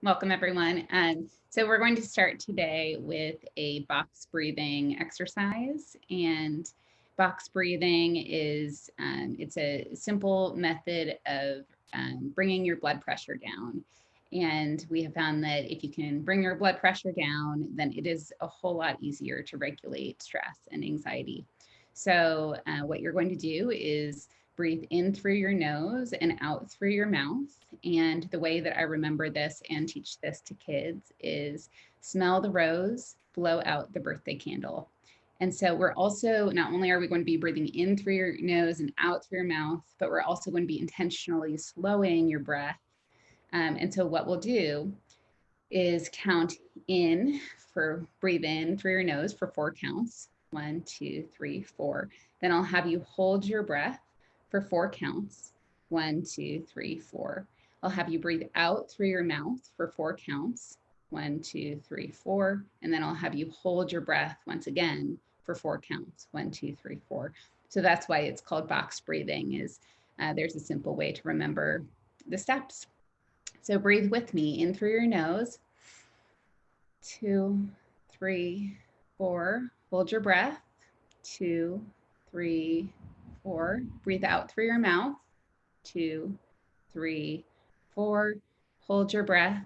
Welcome everyone. So we're going to start today with a box breathing exercise, and box breathing is it's a simple method of bringing your blood pressure down. And we have found that if you can bring your blood pressure down, then it is a whole lot easier to regulate stress and anxiety. So what you're going to do is breathe in through your nose and out through your mouth. And the way that I remember this and teach this to kids is smell the rose, blow out the birthday candle. And so we're also, not only are we going to be breathing in through your nose and out through your mouth, but we're also going to be intentionally slowing your breath. And so what we'll do is count in for breathe in through your nose for 4 counts. 1, 2, 3, 4. Then I'll have you hold your breath for 4 counts. 1, 2, 3, 4. I'll have you breathe out through your mouth for 4 counts. 1, 2, 3, 4. And then I'll have you hold your breath once again for 4 counts. 1, 2, 3, 4. So that's why it's called box breathing. Is there's a simple way to remember the steps. So breathe with me in through your nose. 2, 3, 4. Hold your breath. 2, 3, 4. Breathe out through your mouth. 2, 3, 4. Hold your breath.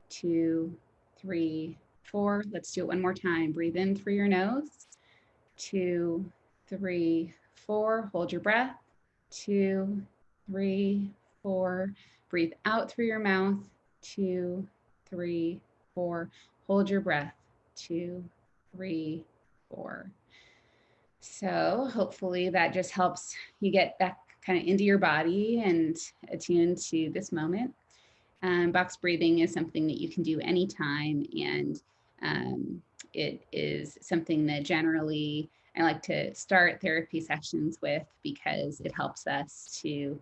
2, 3, 4. Let's do it one more time. Breathe in through your nose. 2, 3, 4. Hold your breath. 2, 3, 4. Breathe out through your mouth. 2, 3, 4. Hold your breath. 2, 3, 4. So hopefully that just helps you get back kind of into your body and attuned to this moment. Box breathing is something that you can do anytime, and it is something that generally I like to start therapy sessions with because it helps us to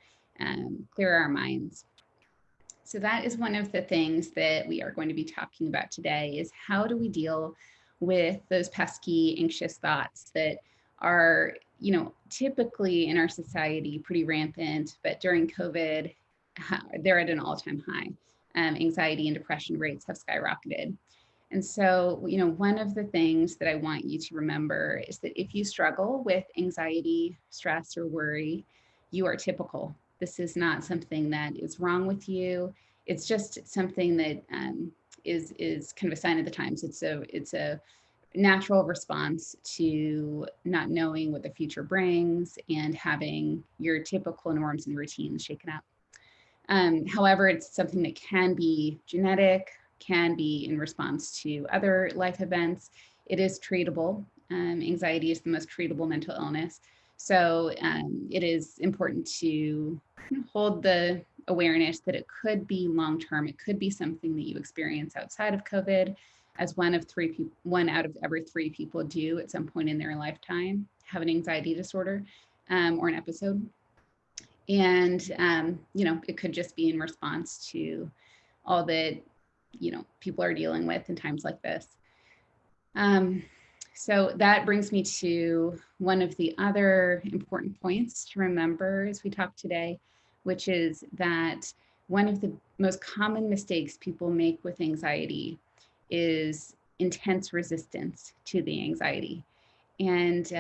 clear our minds. So that is one of the things that we are going to be talking about today is how do we deal with those pesky, anxious thoughts that are, typically in our society pretty rampant, but during COVID, they're at an all-time high. Anxiety and depression rates have skyrocketed. And so, one of the things that I want you to remember is that if you struggle with anxiety, stress, or worry, you are typical. This is not something that is wrong with you. It's just something that is kind of a sign of the times. It's a natural response to not knowing what the future brings and having your typical norms and routines shaken up. However, it's something that can be genetic, can be in response to other life events. It is treatable. Anxiety is the most treatable mental illness. So it is important to hold the awareness that it could be long-term. It could be something that you experience outside of COVID, as one out of every 3 people do at some point in their lifetime have an anxiety disorder or an episode. And, it could just be in response to all that, people are dealing with in times like this. So that brings me to one of the other important points to remember as we talk today, which is that one of the most common mistakes people make with anxiety is intense resistance to the anxiety. And,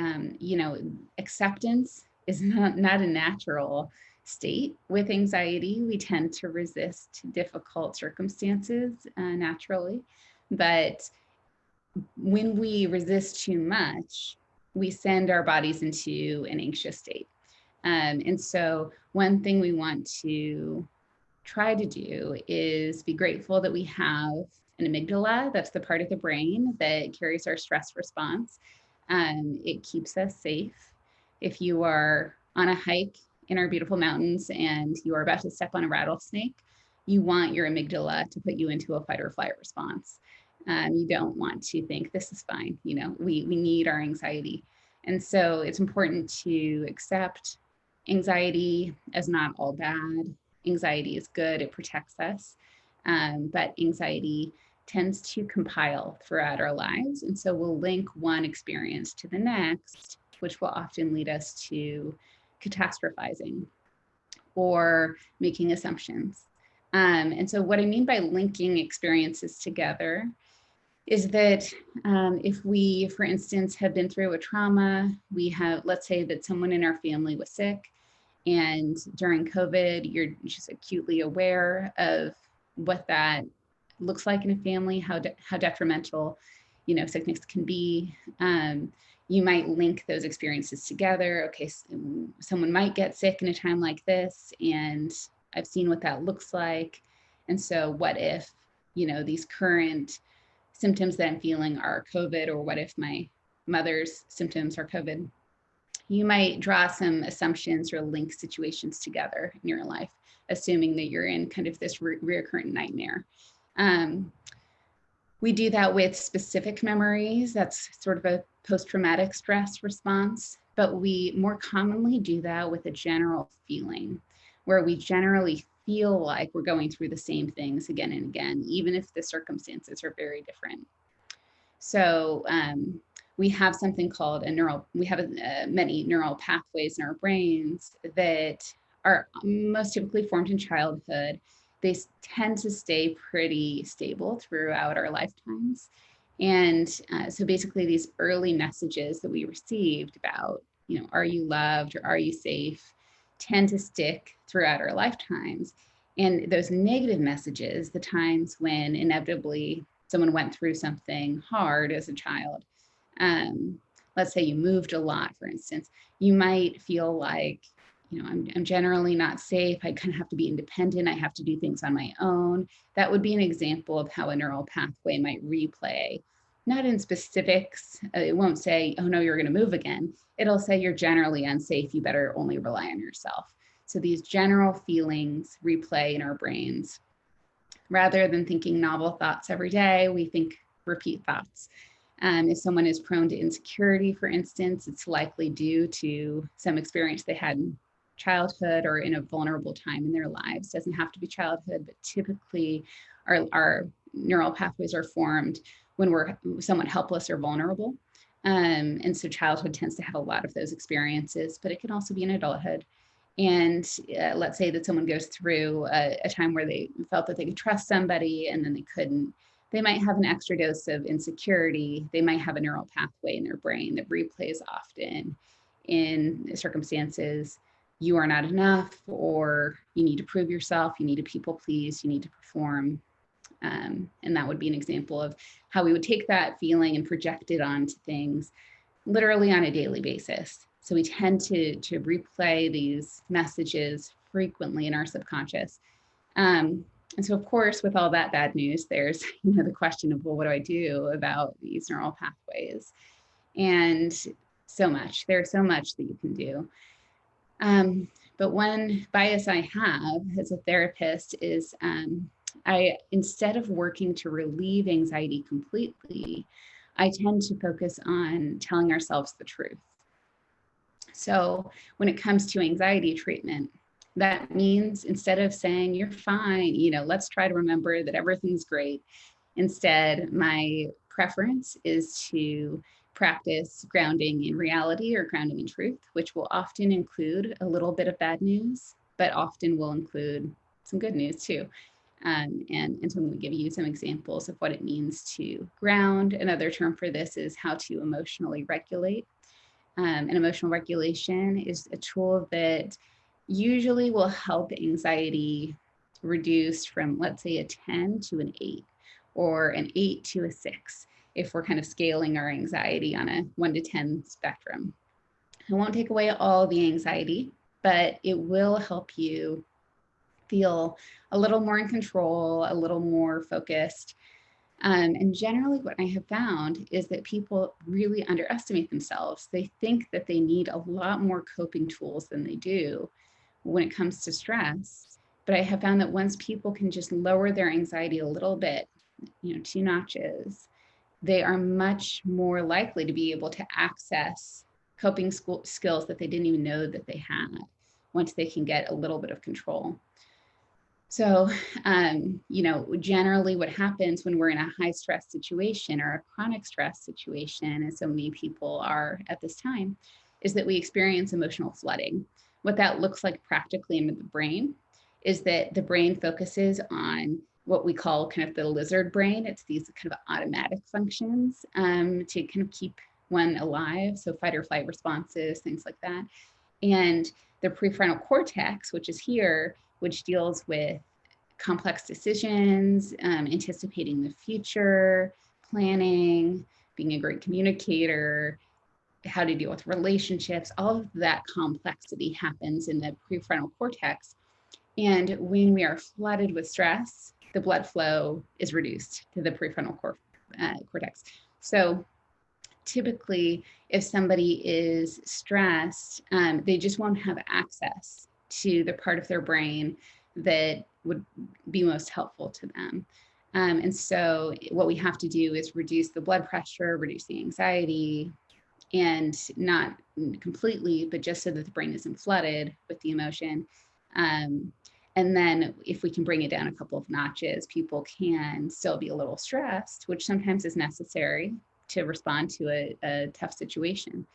acceptance is not a natural state with anxiety. We tend to resist difficult circumstances naturally. But when we resist too much, we send our bodies into an anxious state. And so one thing we want to try to do is be grateful that we have an amygdala. That's the part of the brain that carries our stress response. It keeps us safe. If you are on a hike in our beautiful mountains and you are about to step on a rattlesnake, you want your amygdala to put you into a fight or flight response. You don't want to think this is fine. We need our anxiety. And so it's important to accept anxiety as not all bad. Anxiety is good, it protects us. But anxiety tends to compile throughout our lives. And so we'll link one experience to the next, which will often lead us to catastrophizing or making assumptions. And so what I mean by linking experiences together is that if we, for instance, have been through a trauma, we have, let's say that someone in our family was sick, and during COVID, you're just acutely aware of what that looks like in a family, how detrimental, sickness can be. You might link those experiences together. Okay, someone might get sick in a time like this, and I've seen what that looks like. And so what if, these current symptoms that I'm feeling are COVID, or what if my mother's symptoms are COVID? You might draw some assumptions or link situations together in your life, assuming that you're in kind of this recurrent nightmare. We do that with specific memories. That's sort of a post-traumatic stress response, but we more commonly do that with a general feeling, where we generally feel like we're going through the same things again and again, even if the circumstances are very different. So we have something called many neural pathways in our brains that are most typically formed in childhood. They tend to stay pretty stable throughout our lifetimes. And so basically these early messages that we received about, are you loved or are you safe, tend to stick throughout our lifetimes. And those negative messages, the times when inevitably someone went through something hard as a child, let's say you moved a lot, for instance, you might feel like, I'm generally not safe. I kind of have to be independent. I have to do things on my own. That would be an example of how a neural pathway might replay. Not in specifics. It won't say, oh no, you're going to move again. It'll say you're generally unsafe. You better only rely on yourself. So these general feelings replay in our brains. Rather than thinking novel thoughts every day, we think repeat thoughts. If someone is prone to insecurity, for instance, it's likely due to some experience they had in childhood or in a vulnerable time in their lives. Doesn't have to be childhood, but typically our neural pathways are formed when we're somewhat helpless or vulnerable. And so childhood tends to have a lot of those experiences, but it can also be in adulthood. And let's say that someone goes through a time where they felt that they could trust somebody and then they couldn't. They might have an extra dose of insecurity. They might have a neural pathway in their brain that replays often in circumstances. You are not enough, or you need to prove yourself, you need to people please, you need to perform. And that would be an example of how we would take that feeling and project it onto things literally on a daily basis. So we tend to replay these messages frequently in our subconscious. And so, of course, with all that bad news, there's the question of, well, what do I do about these neural pathways? And there's so much that you can do. But one bias I have as a therapist is instead of working to relieve anxiety completely, I tend to focus on telling ourselves the truth. So when it comes to anxiety treatment, that means instead of saying, you're fine, let's try to remember that everything's great. Instead, my preference is to practice grounding in reality or grounding in truth, which will often include a little bit of bad news, but often will include some good news too. And so I'm going to give you some examples of what it means to ground. Another term for this is how to emotionally regulate. And emotional regulation is a tool that usually will help anxiety reduce from, let's say, a 10 to an 8, or an 8 to a 6, if we're kind of scaling our anxiety on a 1 to 10 spectrum. It won't take away all the anxiety, but it will help you feel a little more in control, a little more focused. And generally what I have found is that people really underestimate themselves. They think that they need a lot more coping tools than they do when it comes to stress. But I have found that once people can just lower their anxiety a little bit, 2 notches, they are much more likely to be able to access coping skills that they didn't even know that they had once they can get a little bit of control. So, generally what happens when we're in a high stress situation or a chronic stress situation, as so many people are at this time, is that we experience emotional flooding. What that looks like practically in the brain is that the brain focuses on what we call kind of the lizard brain. It's these kind of automatic functions to kind of keep one alive. So fight or flight responses, things like that. And the prefrontal cortex, which is here, which deals with complex decisions, anticipating the future, planning, being a great communicator, how to deal with relationships, all of that complexity happens in the prefrontal cortex. And when we are flooded with stress, the blood flow is reduced to the prefrontal cortex. So typically, if somebody is stressed, they just won't have access to the part of their brain that would be most helpful to them. And so what we have to do is reduce the blood pressure, reduce the anxiety, and not completely, but just so that the brain isn't flooded with the emotion. And then if we can bring it down a couple of notches, people can still be a little stressed, which sometimes is necessary to respond to a tough situation.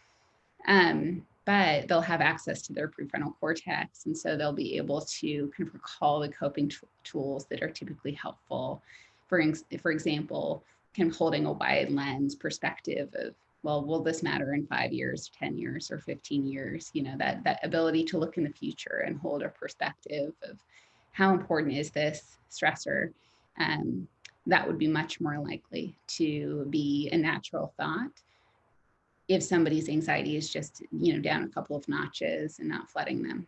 But they'll have access to their prefrontal cortex. And so they'll be able to kind of recall the coping tools that are typically helpful. For example, kind of holding a wide lens perspective of, well, will this matter in 5 years, 10 years, or 15 years? You know, that ability to look in the future and hold a perspective of how important is this stressor? That would be much more likely to be a natural thought if somebody's anxiety is just, you know, down a couple of notches and not flooding them.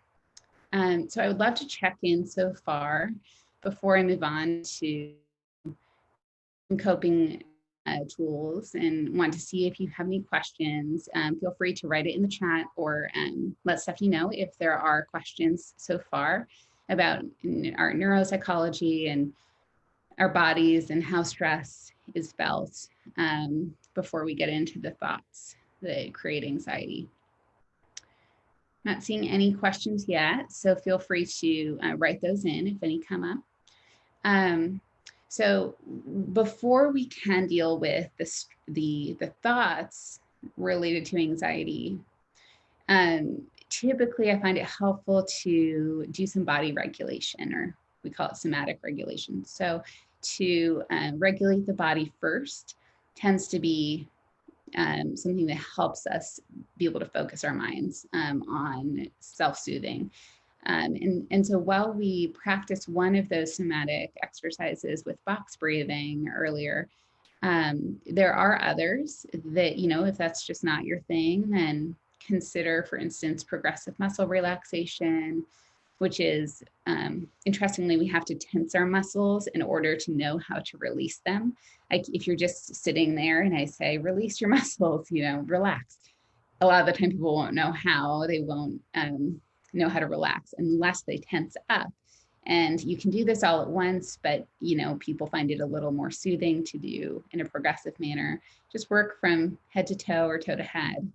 So I would love to check in so far before I move on to coping tools, and want to see if you have any questions. Feel free to write it in the chat, or let Stephanie know if there are questions so far about our neuropsychology and our bodies and how stress is felt before we get into the thoughts that create anxiety. Not seeing any questions yet, so feel free to write those in if any come up. So before we can deal with the thoughts related to anxiety, typically I find it helpful to do some body regulation, or we call it somatic regulation. So to regulate the body first tends to be something that helps us be able to focus our minds on self-soothing. And so while we practice one of those somatic exercises with box breathing earlier, there are others that, you know, if that's just not your thing, then consider, for instance, progressive muscle relaxation, which is, interestingly, we have to tense our muscles in order to know how to release them. Like if you're just sitting there and I say, release your muscles, you know, relax. A lot of the time people won't know how, they won't know how to relax unless they tense up. And you can do this all at once, but, you know, people find it a little more soothing to do in a progressive manner. Just work from head to toe or toe to head,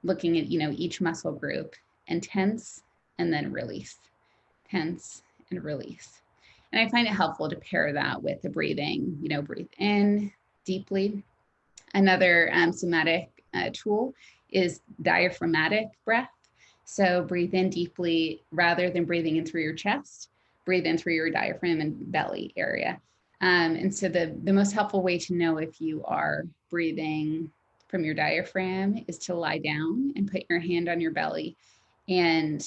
looking at, you know, each muscle group, and tense and then release, tense and release. And I find it helpful to pair that with the breathing, you know, breathe in deeply. Another somatic tool is diaphragmatic breath. So breathe in deeply rather than breathing in through your chest, breathe in through your diaphragm and belly area. And so the most helpful way to know if you are breathing from your diaphragm is to lie down and put your hand on your belly and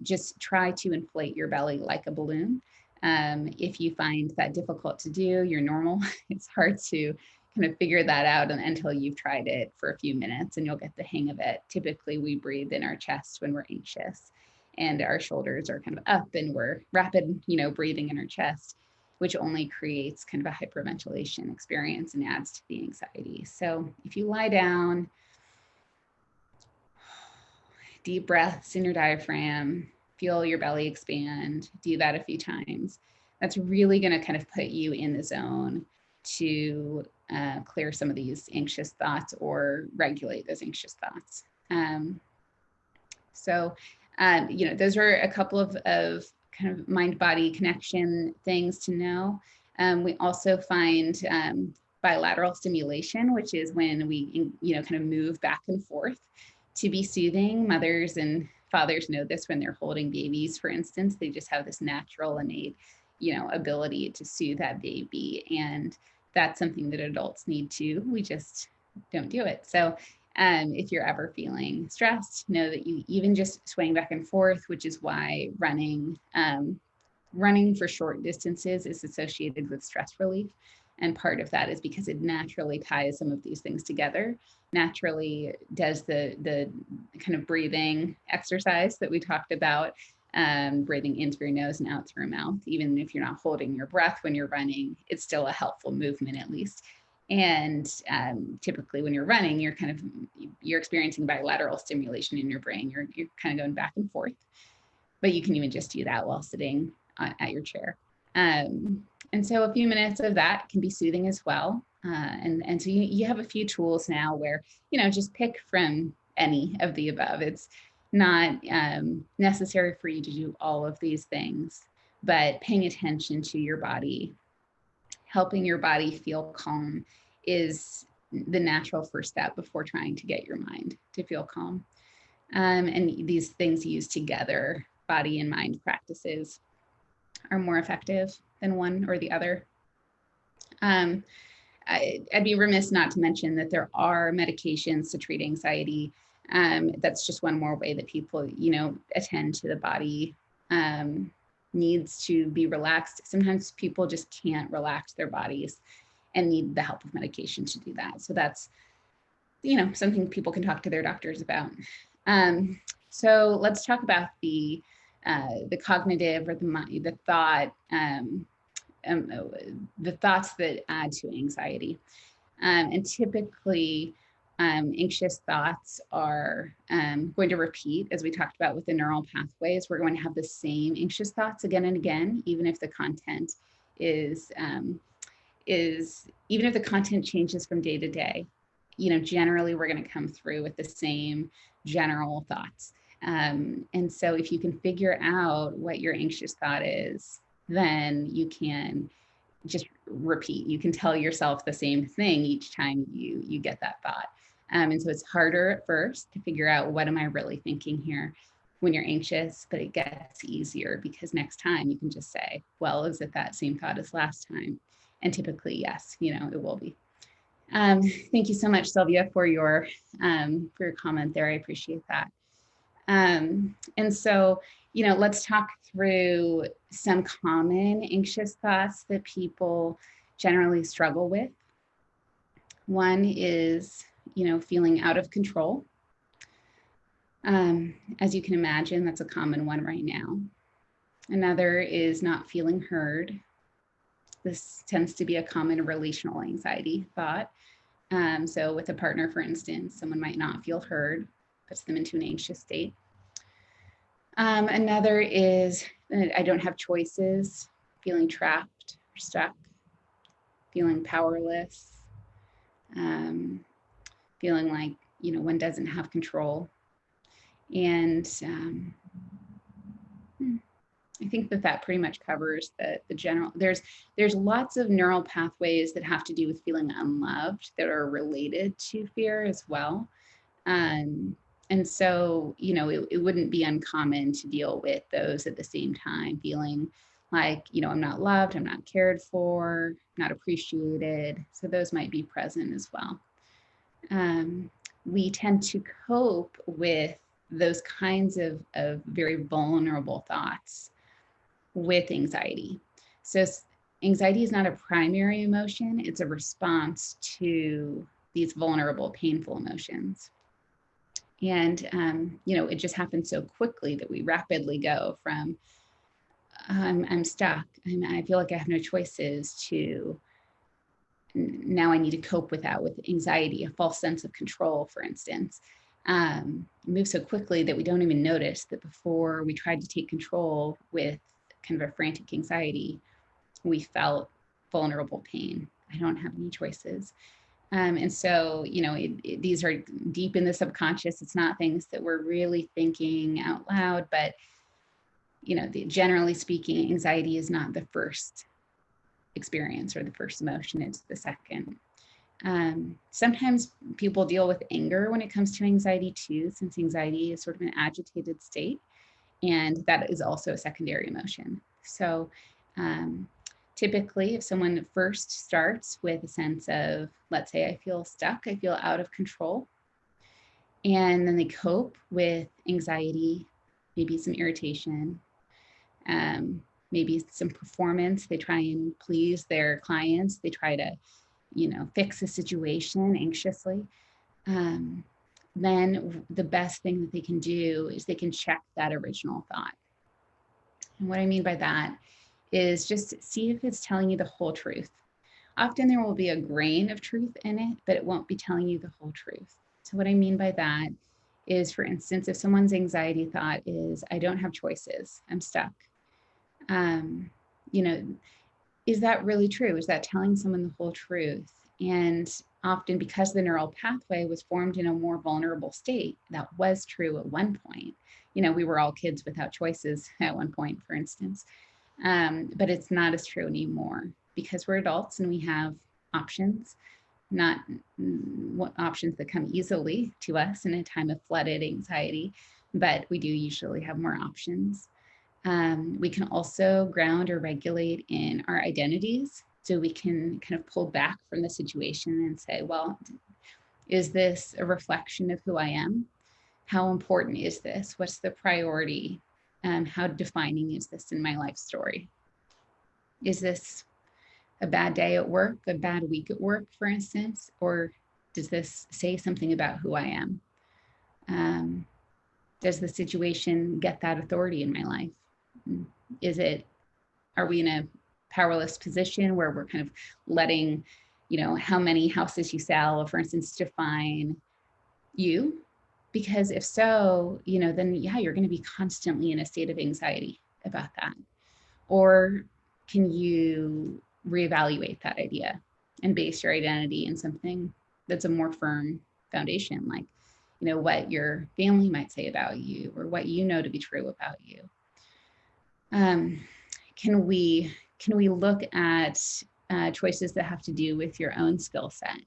just try to inflate your belly like a balloon. If you find that difficult to do, you're normal. It's hard to kind of figure that out until you've tried it for a few minutes, and you'll get the hang of it. Typically, we breathe in our chest when we're anxious, and our shoulders are kind of up, and we're rapid, you know, breathing in our chest, which only creates kind of a hyperventilation experience and adds to the anxiety. So if you lie down, deep breaths in your diaphragm, feel your belly expand, do that a few times. That's really going to kind of put you in the zone to clear some of these anxious thoughts or regulate those anxious thoughts. You know, those are a couple of kind of mind-body connection things to know. We also find bilateral stimulation, which is when we, you know, kind of move back and forth to be soothing. Mothers and fathers know this when they're holding babies, for instance. They just have this natural innate, ability to soothe that baby. And that's something that adults need too. We just don't do it. So if you're ever feeling stressed, know that you even just swaying back and forth, which is why running for short distances is associated with stress relief. And part of that is because it naturally ties some of these things together, naturally does the kind of breathing exercise that we talked about, breathing in through your nose and out through your mouth. Even if you're not holding your breath when you're running, it's still a helpful movement at least. And typically when you're running, you're experiencing bilateral stimulation in your brain. You're kind of going back and forth, but you can even just do that while sitting at your chair. And so a few minutes of that can be soothing as well. And so you have a few tools now where, just pick from any of the above. It's not necessary for you to do all of these things, but paying attention to your body, helping your body feel calm is the natural first step before trying to get your mind to feel calm. And these things used together, body and mind practices, are more effective than one or the other. I'd be remiss not to mention that there are medications to treat anxiety. That's just one more way that people, attend to the body needs to be relaxed. Sometimes people just can't relax their bodies and need the help of medication to do that. So that's, something people can talk to their doctors about. So let's talk about the cognitive or the thought, the thoughts that add to anxiety. And typically, anxious thoughts are going to repeat, as we talked about with the neural pathways. We're going to have the same anxious thoughts again and again, even if the content even if the content changes from day to day. Generally we're going to come through with the same general thoughts. And so if you can figure out what your anxious thought is, then you can just repeat. You can tell yourself the same thing each time you get that thought. And so it's harder at first to figure out, what am I really thinking here when you're anxious, but it gets easier because next time you can just say, well, is it that same thought as last time? And typically, yes, it will be. Thank you so much, Sylvia, for your comment there. I appreciate that. And so, let's talk through some common anxious thoughts that people generally struggle with. One is, feeling out of control. As you can imagine, that's a common one right now. Another is not feeling heard. This tends to be a common relational anxiety thought. So with a partner, for instance, someone might not feel heard, puts them into an anxious state. Another is that I don't have choices, feeling trapped or stuck, feeling powerless, feeling like, one doesn't have control. And I think that pretty much covers the general. There's lots of neural pathways that have to do with feeling unloved that are related to fear as well. And so, it wouldn't be uncommon to deal with those at the same time, feeling like, I'm not loved, I'm not cared for, not appreciated. So those might be present as well. We tend to cope with those kinds of very vulnerable thoughts with anxiety. So anxiety is not a primary emotion, it's a response to these vulnerable, painful emotions. And, it just happens so quickly that we rapidly go from, I'm stuck, I feel like I have no choices, to now I need to cope with that with anxiety, a false sense of control, for instance. Move so quickly that we don't even notice that before we tried to take control with kind of a frantic anxiety, we felt vulnerable pain. I don't have any choices. And so, these are deep in the subconscious. It's not things that we're really thinking out loud, but, generally speaking, anxiety is not the first experience or the first emotion, it's the second. Sometimes people deal with anger when it comes to anxiety too, since anxiety is sort of an agitated state, and that is also a secondary emotion. So typically, if someone first starts with a sense of, let's say, I feel stuck, I feel out of control, and then they cope with anxiety, maybe some irritation, maybe some performance. They try and please their clients. They try to, fix the situation anxiously. Then the best thing that they can do is they can check that original thought. And what I mean by that is just see if it's telling you the whole truth. Often there will be a grain of truth in it, but it won't be telling you the whole truth. So what I mean by that is, for instance, if someone's anxiety thought is, I don't have choices, I'm stuck. You know, is that really true? Is that telling someone the whole truth? And often, because the neural pathway was formed in a more vulnerable state, that was true at one point. We were all kids without choices at one point, for instance. But it's not as true anymore because we're adults and we have options, not options that come easily to us in a time of flooded anxiety, but we do usually have more options. We can also ground or regulate in our identities. So we can kind of pull back from the situation and say, well, is this a reflection of who I am? How important is this? What's the priority? How defining is this in my life story? Is this a bad day at work, a bad week at work, for instance? Or does this say something about who I am? Does the situation get that authority in my life? Are we in a powerless position where we're kind of letting, how many houses you sell, for instance, define you? Because if so, then you're going to be constantly in a state of anxiety about that. Or can you reevaluate that idea and base your identity in something that's a more firm foundation, like, what your family might say about you or what you know to be true about you? Can we look at choices that have to do with your own skill set?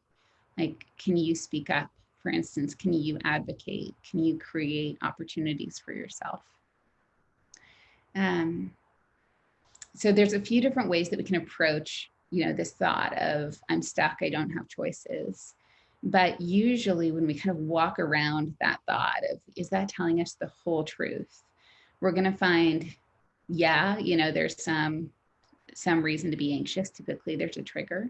Like, can you speak up? For instance, can you advocate? Can you create opportunities for yourself? So there's a few different ways that we can approach, this thought of I'm stuck, I don't have choices. But usually when we kind of walk around that thought of, is that telling us the whole truth? We're going to find, there's some reason to be anxious. Typically there's a trigger.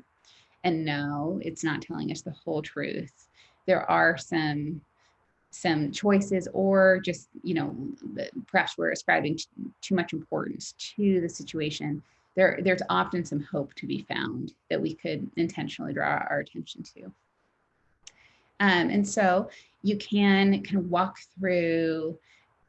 And no, it's not telling us the whole truth. There are some choices, or just, perhaps we're ascribing too much importance to the situation. There's often some hope to be found that we could intentionally draw our attention to. And so you can kind of walk through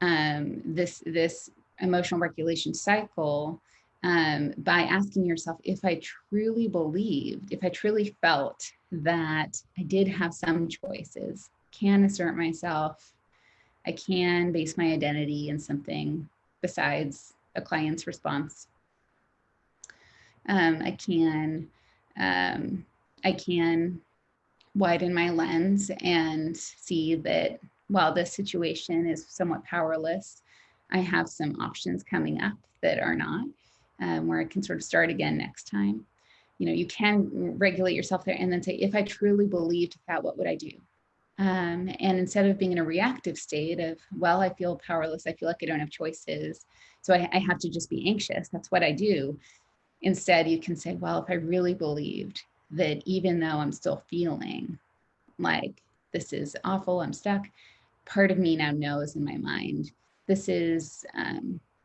this emotional regulation cycle by asking yourself, if I truly believed, if I truly felt that I did have some choices, can assert myself, I can base my identity in something besides a client's response. I can widen my lens and see that while this situation is somewhat powerless, I have some options coming up that are not, where I can sort of start again next time. You can regulate yourself there and then say, if I truly believed that, what would I do? And instead of being in a reactive state of, well, I feel powerless, I feel like I don't have choices, so I have to just be anxious, that's what I do. Instead, you can say, well, if I really believed that even though I'm still feeling like this is awful, I'm stuck, part of me now knows in my mind, this is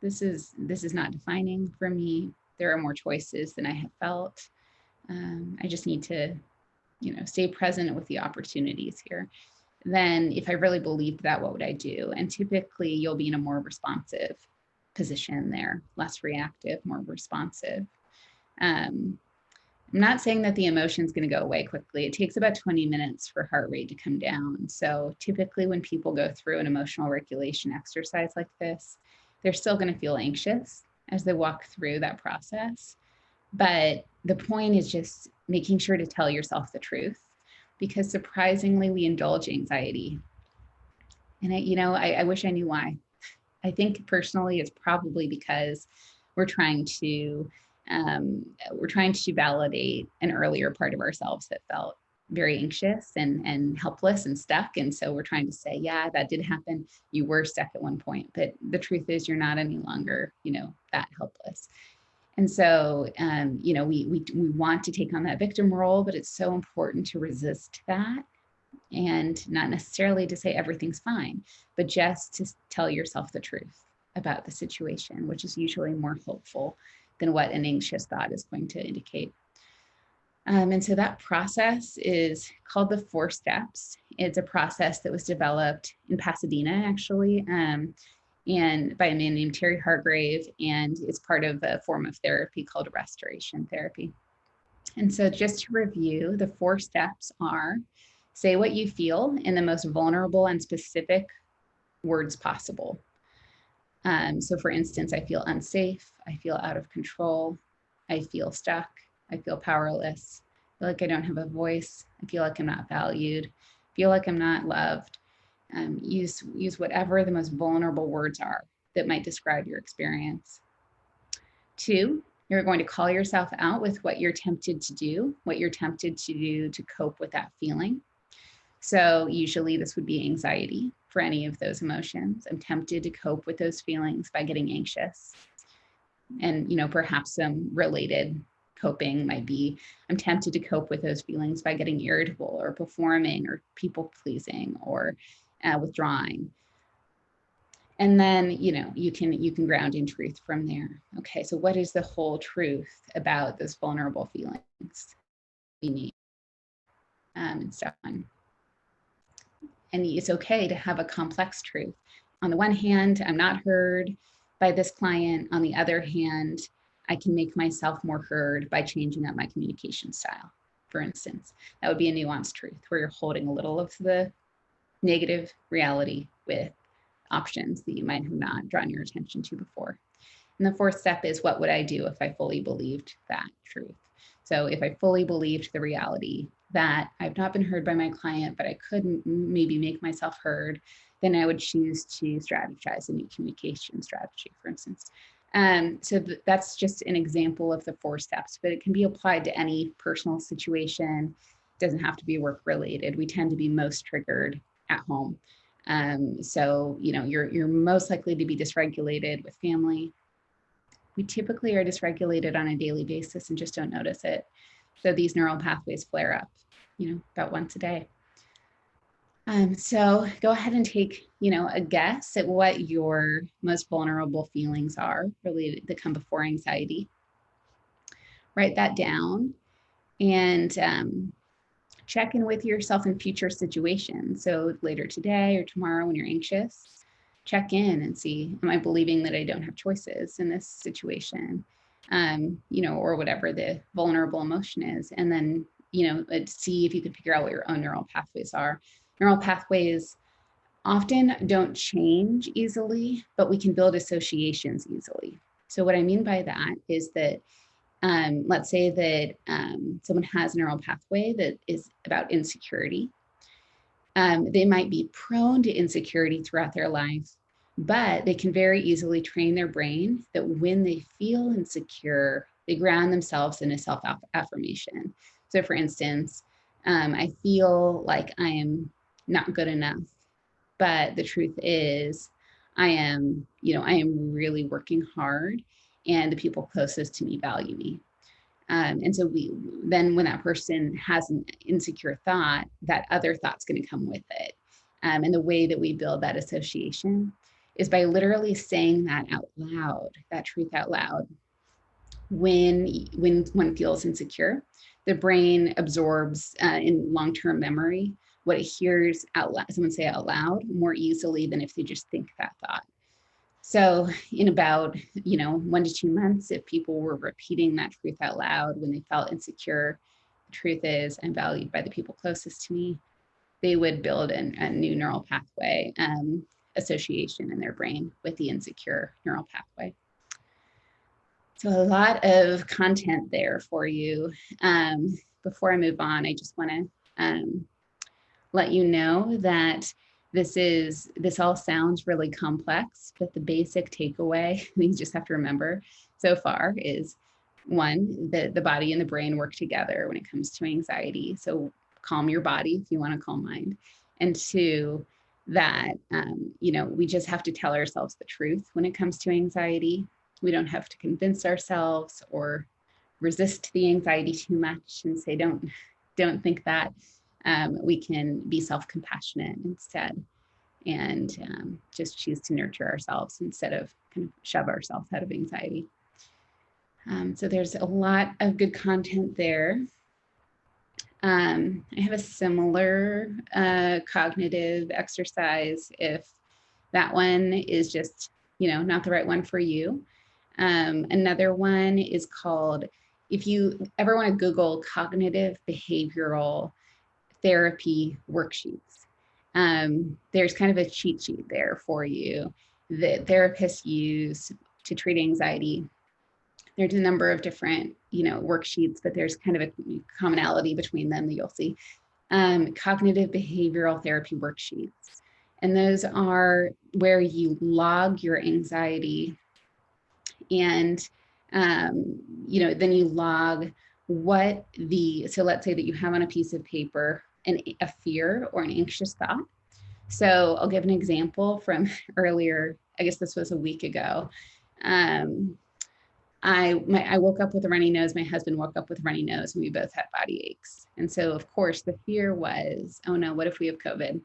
not defining for me. There are more choices than I have felt. I just need to, stay present with the opportunities here. Then if I really believed that, what would I do? And typically you'll be in a more responsive position there, less reactive, more responsive. I'm not saying that the emotion is going to go away quickly. It takes about 20 minutes for heart rate to come down. So typically when people go through an emotional regulation exercise like this, they're still going to feel anxious as they walk through that process. But the point is just making sure to tell yourself the truth because surprisingly, we indulge anxiety. And I wish I knew why. I think personally, it's probably because we're trying to validate an earlier part of ourselves that felt very anxious and helpless and stuck. And so we're trying to say, yeah, that did happen. You were stuck at one point, but the truth is you're not any longer, that helpless. And so, we want to take on that victim role, but it's so important to resist that, and not necessarily to say everything's fine, but just to tell yourself the truth about the situation, which is usually more hopeful than what an anxious thought is going to indicate. And so that process is called the 4 steps. It's a process that was developed in Pasadena, actually, and by a man named Terry Hargrave, and it's part of a form of therapy called restoration therapy. And so just to review, the 4 steps are: say what you feel in the most vulnerable and specific words possible. So for instance, I feel unsafe, I feel out of control, I feel stuck, I feel powerless, I feel like I don't have a voice, I feel like I'm not valued, I feel like I'm not loved. Use whatever the most vulnerable words are that might describe your experience. 2, you're going to call yourself out with what you're tempted to do to cope with that feeling. So usually this would be anxiety for any of those emotions. I'm tempted to cope with those feelings by getting anxious. And, perhaps some related coping might be, I'm tempted to cope with those feelings by getting irritable or performing or people pleasing or withdrawing. And then, you can ground in truth from there. Okay, so what is the whole truth about those vulnerable feelings we need? And step 1. And it's okay to have a complex truth. On the one hand, I'm not heard by this client. On the other hand, I can make myself more heard by changing up my communication style, for instance. That would be a nuanced truth where you're holding a little of the negative reality with options that you might have not drawn your attention to before. And the 4th step is, what would I do if I fully believed that truth? So if I fully believed the reality that I've not been heard by my client, but I could maybe make myself heard, then I would choose to strategize a new communication strategy, for instance. So that's just an example of the 4 steps, but it can be applied to any personal situation. It doesn't have to be work related. We tend to be most triggered at home. So, you're most likely to be dysregulated with family. We typically are dysregulated on a daily basis and just don't notice it. So these neural pathways flare up, about once a day. So go ahead and take, a guess at what your most vulnerable feelings are related that come before anxiety. Write that down and check in with yourself in future situations. So later today or tomorrow when you're anxious, check in and see, am I believing that I don't have choices in this situation? Or whatever the vulnerable emotion is. And then, see if you can figure out what your own neural pathways are. Neural pathways often don't change easily, but we can build associations easily. So what I mean by that is that let's say that someone has a neural pathway that is about insecurity. They might be prone to insecurity throughout their life, but they can very easily train their brain that when they feel insecure, they ground themselves in a self-affirmation. So for instance, I feel like I am not good enough, but the truth is I am really working hard and the people closest to me value me. And so then when that person has an insecure thought, that other thought's going to come with it. And the way that we build that association is by literally saying that out loud, that truth out loud. When one feels insecure, the brain absorbs in long-term memory what it hears out loud, someone say out loud, more easily than if they just think that thought. So in about, 1 to 2 months, if people were repeating that truth out loud when they felt insecure, the truth is I'm valued by the people closest to me, they would build a new neural pathway association in their brain with the insecure neural pathway. So a lot of content there for you. Before I move on, I just want to let you know that this all sounds really complex, but the basic takeaway you just have to remember so far is, one, that the body and the brain work together when it comes to anxiety. So calm your body if you want to calm mind. And two, that we just have to tell ourselves the truth when it comes to anxiety. We don't have to convince ourselves or resist the anxiety too much and say, don't think that. We can be self-compassionate instead, and just choose to nurture ourselves instead of kind of shove ourselves out of anxiety. So there's a lot of good content there. I have a similar cognitive exercise if that one is just, not the right one for you. Another one is called, if you ever want to Google cognitive behavioral therapy worksheets, there's kind of a cheat sheet there for you that therapists use to treat anxiety. There's a number of different, worksheets, but there's kind of a commonality between them that you'll see. Cognitive behavioral therapy worksheets. And those are where you log your anxiety and, then you log so let's say that you have on a piece of paper a fear or an anxious thought. So I'll give an example from earlier, I guess this was a week ago. I woke up with a runny nose. My husband woke up with a runny nose, and we both had body aches. And so, of course, the fear was, oh no, what if we have COVID?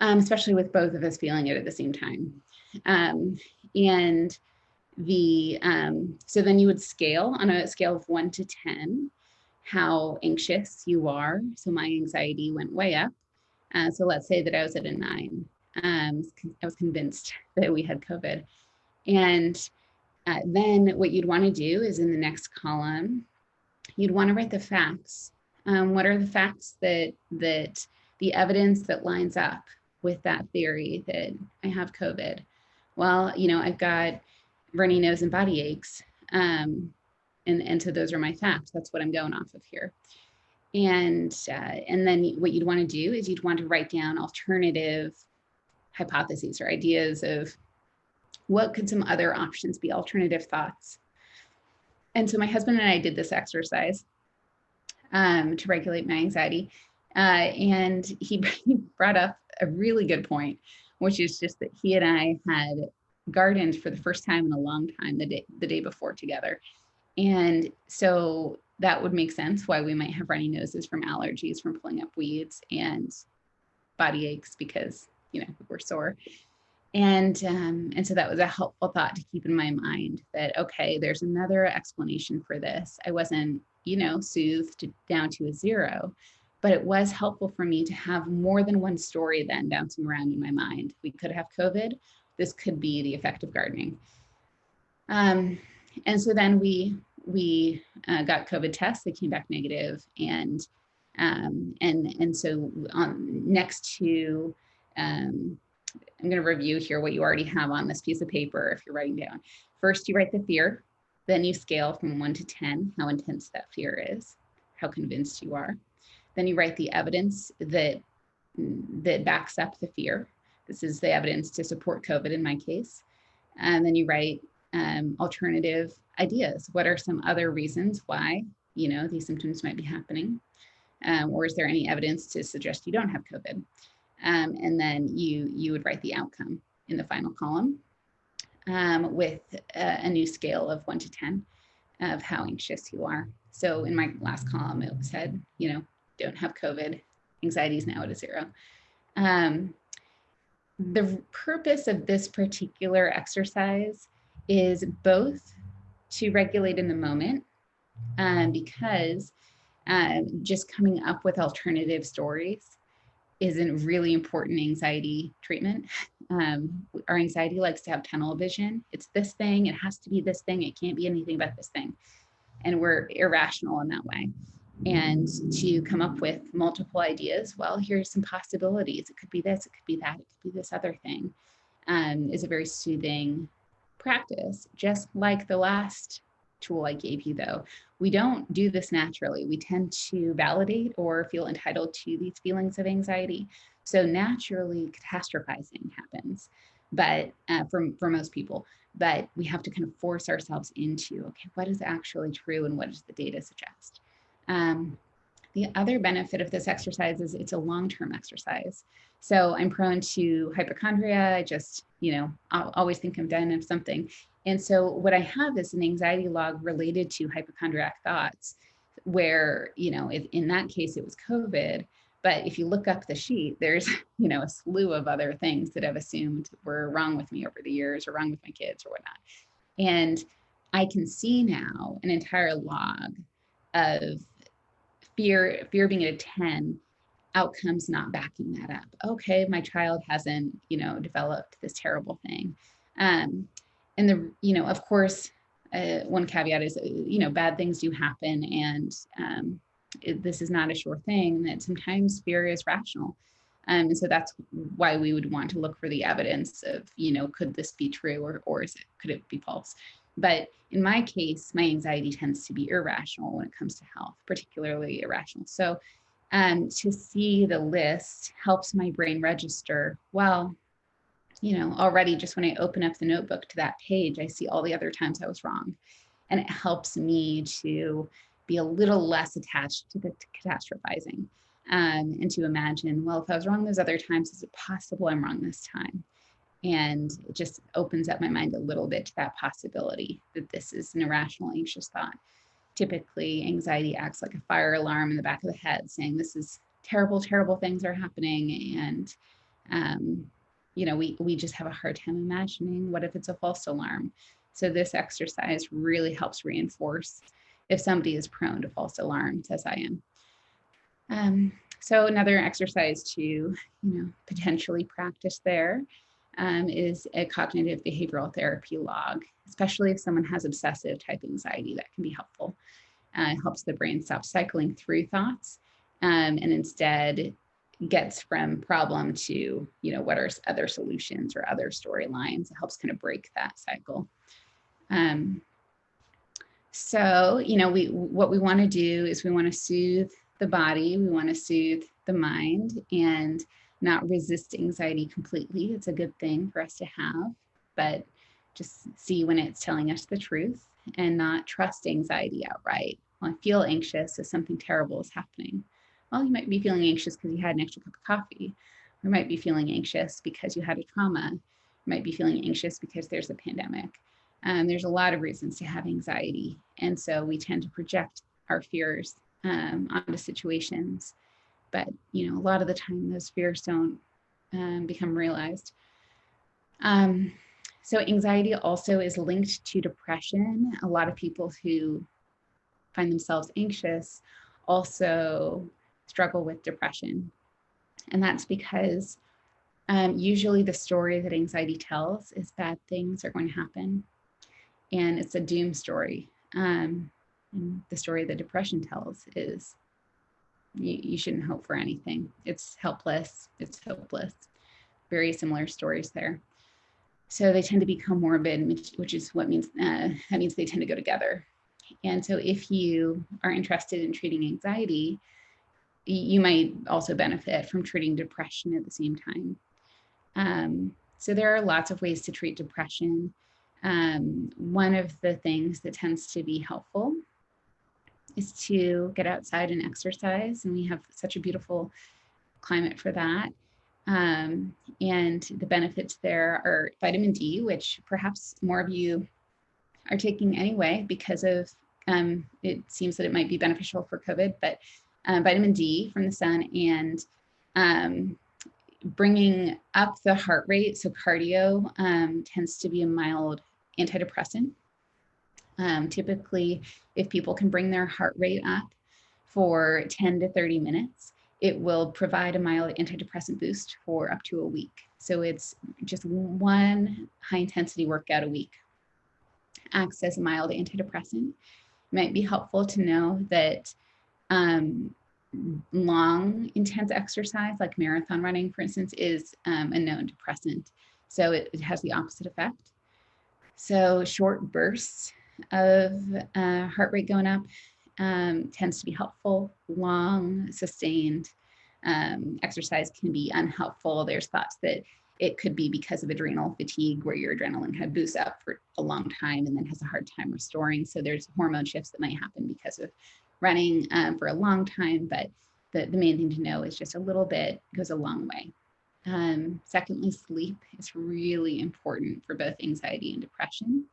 Especially with both of us feeling it at the same time. So then you would scale on a scale of 1 to 10 how anxious you are. So my anxiety went way up. So let's say that I was at a 9. I was convinced that we had COVID. And then what you'd want to do is in the next column, you'd want to write the facts. What are the facts that the evidence that lines up with that theory that I have COVID? Well, I've got runny nose and body aches. And so those are my facts. That's what I'm going off of here. And then what you'd want to do is you'd want to write down alternative hypotheses or ideas of what could some other options be, alternative thoughts. And so my husband and I did this exercise to regulate my anxiety. And he brought up a really good point, which is just that he and I had gardened for the first time in a long time the day before together. And so that would make sense why we might have runny noses from allergies, from pulling up weeds, and body aches because, we're sore. And so that was a helpful thought to keep in my mind that, okay, there's another explanation for this. I wasn't, soothed down to a 0, but it was helpful for me to have more than one story then bouncing around in my mind. We could have COVID. This could be the effect of gardening. And so then we got COVID tests. They came back negative. And so next to, I'm going to review here what you already have on this piece of paper if you're writing down. First, you write the fear. Then you scale from 1 to 10, how intense that fear is, how convinced you are. Then you write the evidence that backs up the fear. This is the evidence to support COVID in my case. And then you write alternative ideas. What are some other reasons why, these symptoms might be happening? Or is there any evidence to suggest you don't have COVID? And then you would write the outcome in the final column with a new scale of 1 to 10 of how anxious you are. So in my last column, it said, don't have COVID, anxiety is now at a 0. The purpose of this particular exercise is both to regulate in the moment, because just coming up with alternative stories is a really important anxiety treatment. Our anxiety likes to have tunnel vision. It's this thing, it has to be this thing, it can't be anything but this thing. And we're irrational in that way. And to come up with multiple ideas, well, here's some possibilities. It could be this, it could be that, it could be this other thing, is a very soothing practice, just like the last tool I gave you though, we don't do this naturally. We tend to validate or feel entitled to these feelings of anxiety. So naturally catastrophizing happens, but for most people, but we have to kind of force ourselves into, okay, what is actually true and what does the data suggest? The other benefit of this exercise is it's a long-term exercise. So I'm prone to hypochondria. I just, I'll always think I'm done of something. And so what I have is an anxiety log related to hypochondriac thoughts where, in that case, it was COVID. But if you look up the sheet, there's, a slew of other things that I've assumed were wrong with me over the years or wrong with my kids or whatnot. And I can see now an entire log of fear being at a 10, outcomes not backing that up. Okay, my child hasn't, developed this terrible thing. And of course, one caveat is, bad things do happen, and this is not a sure thing, that sometimes fear is rational. And so that's why we would want to look for the evidence of, could this be true or could it be false? But in my case, my anxiety tends to be irrational when it comes to health, particularly irrational. So to see the list helps my brain register, well, already just when I open up the notebook to that page, I see all the other times I was wrong. And it helps me to be a little less attached to the catastrophizing and to imagine, well, if I was wrong those other times, is it possible I'm wrong this time? And it just opens up my mind a little bit to that possibility that this is an irrational, anxious thought. Typically, anxiety acts like a fire alarm in the back of the head saying this is terrible, terrible things are happening. And, we just have a hard time imagining what if it's a false alarm. So this exercise really helps reinforce if somebody is prone to false alarms, as I am. So another exercise to, potentially practice there is a cognitive behavioral therapy log, especially if someone has obsessive type anxiety. That can be helpful. It helps the brain stop cycling through thoughts and instead gets from problem to, what are other solutions or other storylines. It helps kind of break that cycle. So, what we want to do is we want to soothe the body, we want to soothe the mind and not resist anxiety completely. It's a good thing for us to have, but just see when it's telling us the truth and not trust anxiety outright. Well, I feel anxious, so something terrible is happening. Well, you might be feeling anxious because you had an extra cup of coffee, or you might be feeling anxious because you had a trauma. You might be feeling anxious because there's a pandemic. There's a lot of reasons to have anxiety. And so we tend to project our fears onto situations. But, a lot of the time those fears don't become realized. So anxiety also is linked to depression. A lot of people who find themselves anxious also struggle with depression. And that's because usually the story that anxiety tells is bad things are going to happen. And it's a doom story. And the story that depression tells is you shouldn't hope for anything. It's helpless, it's hopeless. Very similar stories there. So they tend to become morbid, which is what means, that means they tend to go together. And so if you are interested in treating anxiety, you might also benefit from treating depression at the same time. So there are lots of ways to treat depression. One of the things that tends to be helpful is to get outside and exercise. And we have such a beautiful climate for that. And the benefits there are vitamin D, which perhaps more of you are taking anyway because of, it seems that it might be beneficial for COVID, but vitamin D from the sun and bringing up the heart rate. So cardio tends to be a mild antidepressant. Typically, if people can bring their heart rate up for 10 to 30 minutes, it will provide a mild antidepressant boost for up to a week. So it's just one high intensity workout a week. Acts as a mild antidepressant. It might be helpful to know that long, intense exercise, like marathon running, for instance, is a known depressant. So it has the opposite effect. So short bursts of heart rate going up tends to be helpful. Long, sustained exercise can be unhelpful. There's thoughts that it could be because of adrenal fatigue, where your adrenaline kind of boosts up for a long time and then has a hard time restoring. So there's hormone shifts that might happen because of running for a long time. But the main thing to know is just a little bit goes a long way. Secondly, sleep is really important for both anxiety and depression.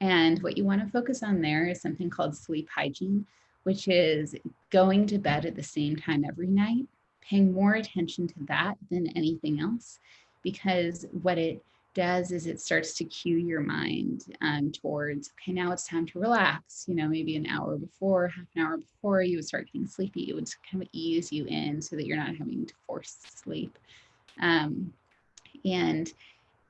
And what you want to focus on there is something called sleep hygiene, which is going to bed at the same time every night, paying more attention to that than anything else, because what it does is it starts to cue your mind towards, okay, now it's time to relax. Maybe an hour before, half an hour before you would start getting sleepy, it would kind of ease you in so that you're not having to force sleep.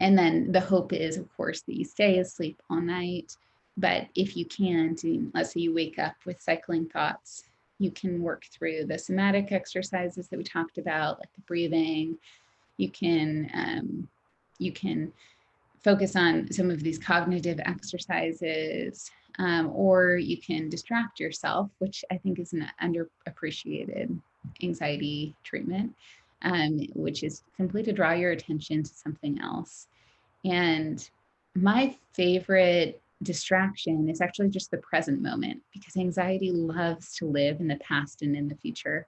And then the hope is, of course, that you stay asleep all night. But if you can't, let's say you wake up with cycling thoughts, you can work through the somatic exercises that we talked about, like the breathing. You can focus on some of these cognitive exercises, or you can distract yourself, which I think is an underappreciated anxiety treatment. Which is simply to draw your attention to something else. And my favorite distraction is actually just the present moment, because anxiety loves to live in the past and in the future.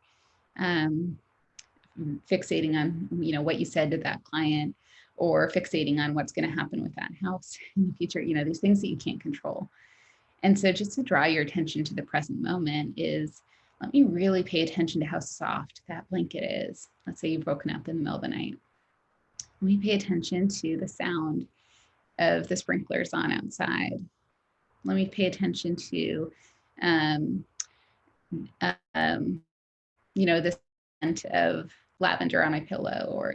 Fixating on, what you said to that client, or fixating on what's going to happen with that house in the future, these things that you can't control. And so just to draw your attention to the present moment is, let me really pay attention to how soft that blanket is. Let's say you've woken up in the middle of the night. Let me pay attention to the sound of the sprinklers on outside. Let me pay attention to, the scent of lavender on my pillow, or,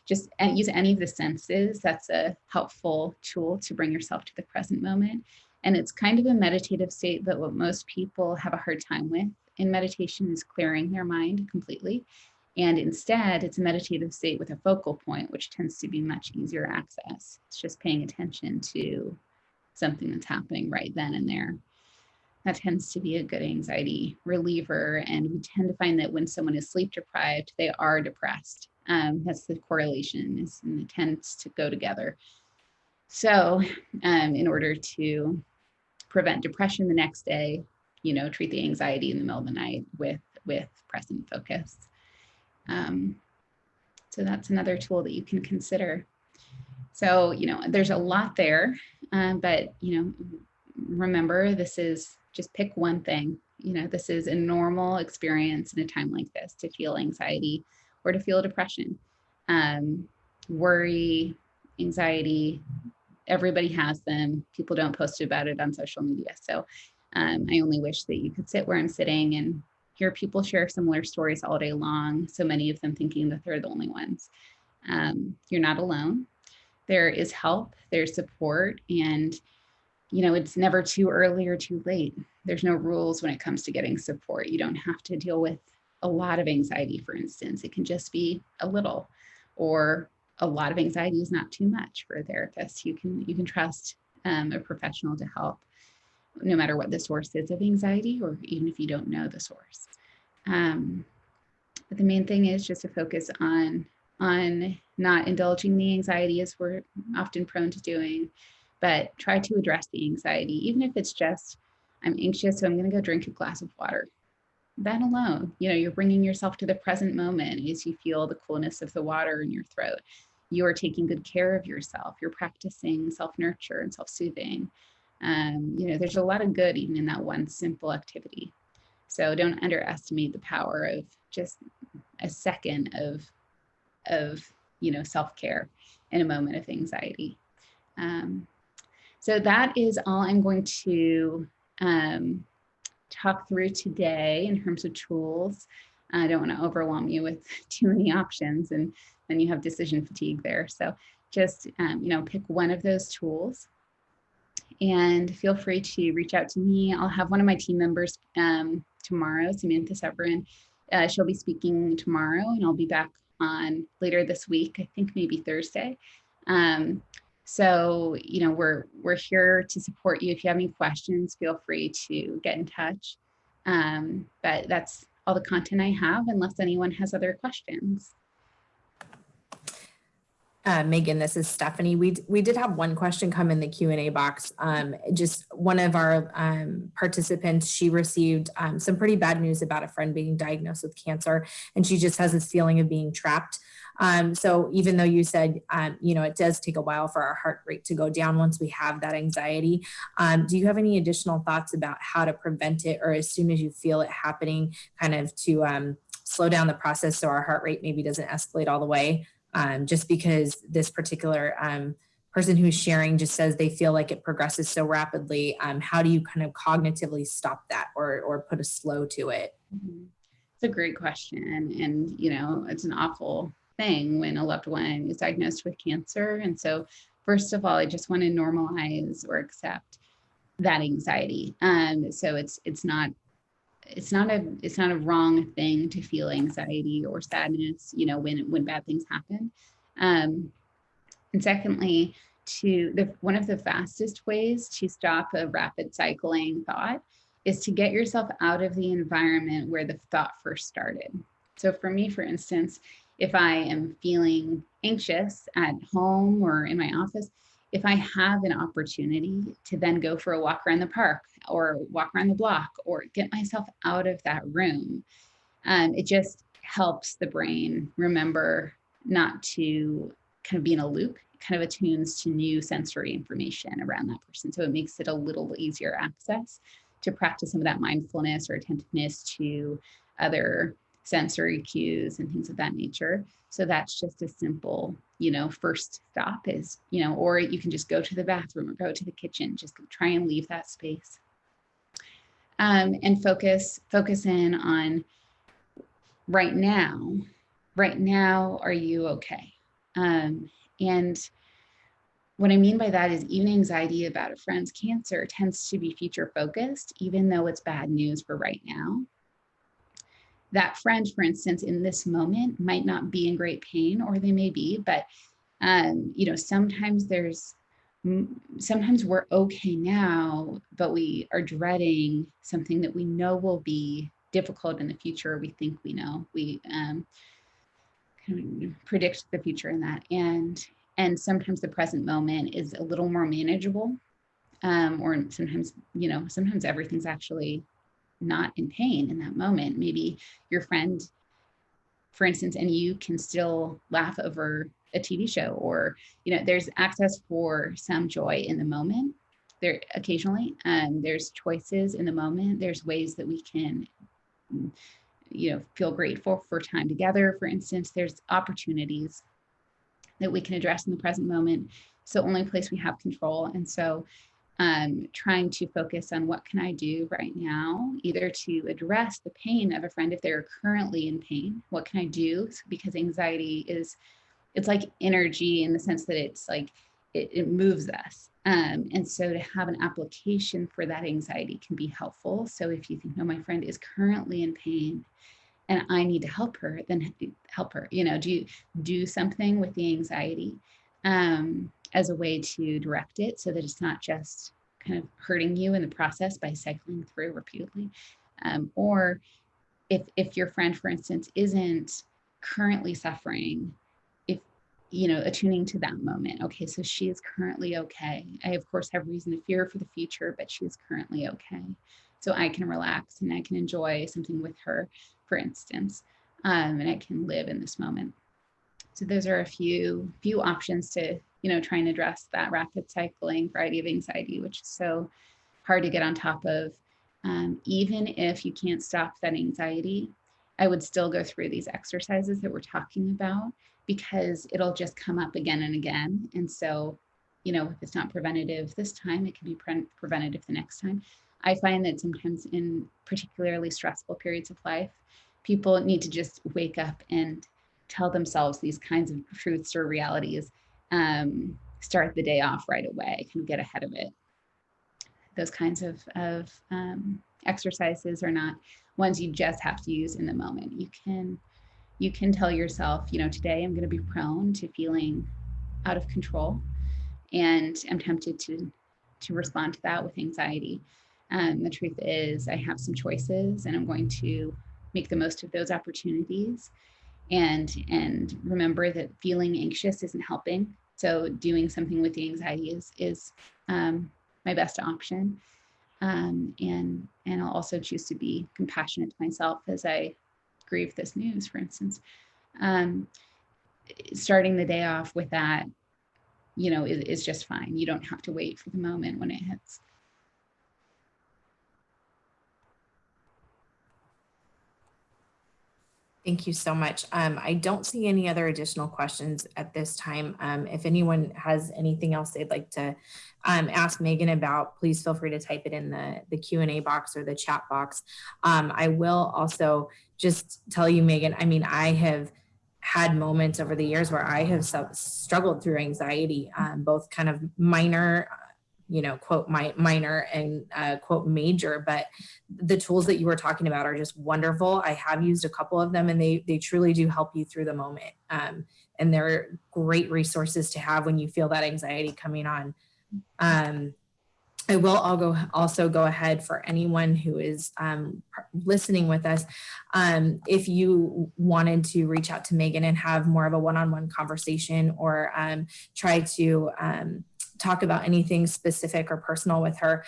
just use any of the senses. That's a helpful tool to bring yourself to the present moment. And it's kind of a meditative state, but what most people have a hard time with in meditation is clearing their mind completely. And instead, it's a meditative state with a focal point, which tends to be much easier access. It's just paying attention to something that's happening right then and there. That tends to be a good anxiety reliever. And we tend to find that when someone is sleep deprived, they are depressed. That's the correlation, and it tends to go together. So in order to prevent depression the next day, treat the anxiety in the middle of the night with present focus. So that's another tool that you can consider. So, there's a lot there, but, remember, this is just pick one thing. This is a normal experience in a time like this to feel anxiety or to feel depression. Worry, anxiety, everybody has them. People don't post about it on social media. So I only wish that you could sit where I'm sitting and hear people share similar stories all day long, so many of them thinking that they're the only ones. You're not alone. There is help, there's support, and it's never too early or too late. There's no rules when it comes to getting support. You don't have to deal with a lot of anxiety, for instance. It can just be a little, or a lot of anxiety is not too much for a therapist. You can trust a professional to help, no matter what the source is of anxiety, or even if you don't know the source. But the main thing is just to focus on not indulging the anxiety, as we're often prone to doing, but try to address the anxiety, even if it's just, I'm anxious, so I'm going to go drink a glass of water. That alone, you're bringing yourself to the present moment as you feel the coolness of the water in your throat. You're taking good care of yourself. You're practicing self-nurture and self-soothing. There's a lot of good even in that one simple activity. So don't underestimate the power of just a second of self-care in a moment of anxiety. So that is all I'm going to talk through today in terms of tools. I don't want to overwhelm you with too many options, and then you have decision fatigue there. So just, pick one of those tools, and feel free to reach out to me. I'll have one of my team members tomorrow, Samantha Severin. She'll be speaking tomorrow, and I'll be back on later this week, I think maybe Thursday. So, we're here to support you. If you have any questions, feel free to get in touch. But that's all the content I have, unless anyone has other questions. Megan, this is Stephanie. We did have one question come in the Q&A box. Just one of our participants, she received some pretty bad news about a friend being diagnosed with cancer, and she just has this feeling of being trapped. So even though you said, it does take a while for our heart rate to go down once we have that anxiety, do you have any additional thoughts about how to prevent it, or as soon as you feel it happening, kind of to slow down the process so our heart rate maybe doesn't escalate all the way? Just because this particular person who's sharing just says they feel like it progresses so rapidly. How do you kind of cognitively stop that or put a slow to it? It's a great question. And, it's an awful thing when a loved one is diagnosed with cancer. And so, first of all, I just want to normalize or accept that anxiety. So it's not a wrong thing to feel anxiety or sadness, when bad things happen. And secondly, one of the fastest ways to stop a rapid cycling thought is to get yourself out of the environment where the thought first started. So for me, for instance, if I am feeling anxious at home or in my office, if I have an opportunity to then go for a walk around the park or walk around the block or get myself out of that room, it just helps the brain remember not to kind of be in a loop. It kind of attunes to new sensory information around that person. So it makes it a little easier access to practice some of that mindfulness or attentiveness to other sensory cues and things of that nature. So that's just a simple, first stop is, or you can just go to the bathroom or go to the kitchen, just try and leave that space. And focus in on right now, are you okay? And what I mean by that is even anxiety about a friend's cancer tends to be future focused, even though it's bad news for right now. That friend, for instance, in this moment might not be in great pain, or they may be, but sometimes we're okay now, but we are dreading something that we know will be difficult in the future. We think we know. We kind of predict the future in that, and sometimes the present moment is a little more manageable, or sometimes everything's actually not in pain in that moment. Maybe your friend, for instance, and you can still laugh over a TV show, or there's access for some joy in the moment. There occasionally, there's choices in the moment. There's ways that we can feel grateful for time together. For instance, there's opportunities that we can address in the present moment. So only place we have control. And so trying to focus on what can I do right now, either to address the pain of a friend if they're currently in pain. What can I do? Because anxiety it's like energy in the sense that it's like it moves us. And so to have an application for that anxiety can be helpful. So if you think, no, my friend is currently in pain and I need to help her, then help her. Do something with the anxiety as a way to direct it so that it's not just kind of hurting you in the process by cycling through repeatedly. Or if your friend, for instance, isn't currently suffering, attuning to that moment. Okay, so she is currently okay. I, of course, have reason to fear for the future, but she is currently okay. So I can relax and I can enjoy something with her, for instance, and I can live in this moment. So those are a few options to, try and address that rapid cycling variety of anxiety, which is so hard to get on top of. Even if you can't stop that anxiety, I would still go through these exercises that we're talking about, because it'll just come up again and again. And so, if it's not preventative this time, it can be preventative the next time. I find that sometimes in particularly stressful periods of life, people need to just wake up and tell themselves these kinds of truths or realities, start the day off right away, kind of get ahead of it. Those kinds of exercises are not ones you just have to use in the moment. You can tell yourself, today I'm going to be prone to feeling out of control. and I'm tempted to respond to that with anxiety. The truth is, I have some choices, and I'm going to make the most of those opportunities. And remember that feeling anxious isn't helping. So doing something with the anxiety is my best option. And I'll also choose to be compassionate to myself as I grieve this news, for instance. Starting the day off with that, is just fine. You don't have to wait for the moment when it hits. Thank you so much. I don't see any other additional questions at this time. If anyone has anything else they'd like to ask Megan about, please feel free to type it in the Q&A box or the chat box. I will also just tell you, Megan, I mean, I have had moments over the years where I have struggled through anxiety, both kind of minor, quote minor and quote major, but the tools that you were talking about are just wonderful. I have used a couple of them, and they truly do help you through the moment. And they're great resources to have when you feel that anxiety coming on. I will also go ahead for anyone who is listening with us. If you wanted to reach out to Megan and have more of a one-on-one conversation, or try to talk about anything specific or personal with her,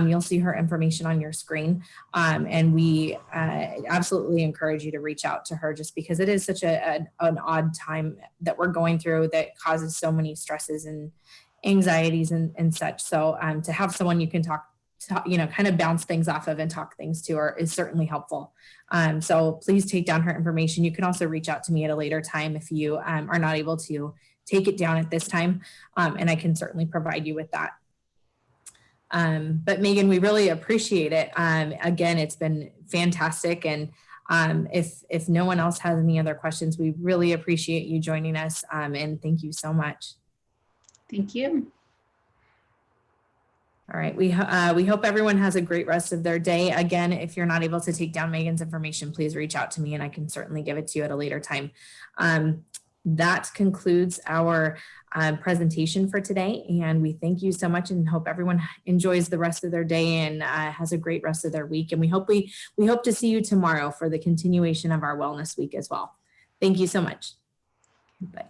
you'll see her information on your screen. And we absolutely encourage you to reach out to her, just because it is such an odd time that we're going through that causes so many stresses and anxieties and such. So to have someone you can talk to, kind of bounce things off of and talk things to her is certainly helpful. So please take down her information. You can also reach out to me at a later time if you are not able to take it down at this time, and I can certainly provide you with that. But Megan, we really appreciate it. Again, it's been fantastic. And if no one else has any other questions, we really appreciate you joining us, and thank you so much. Thank you. All right, we hope everyone has a great rest of their day. Again, if you're not able to take down Megan's information, please reach out to me and I can certainly give it to you at a later time. That concludes our presentation for today, and we thank you so much and hope everyone enjoys the rest of their day and has a great rest of their week. And we hope to see you tomorrow for the continuation of our Wellness Week as well. Thank you so much. Bye.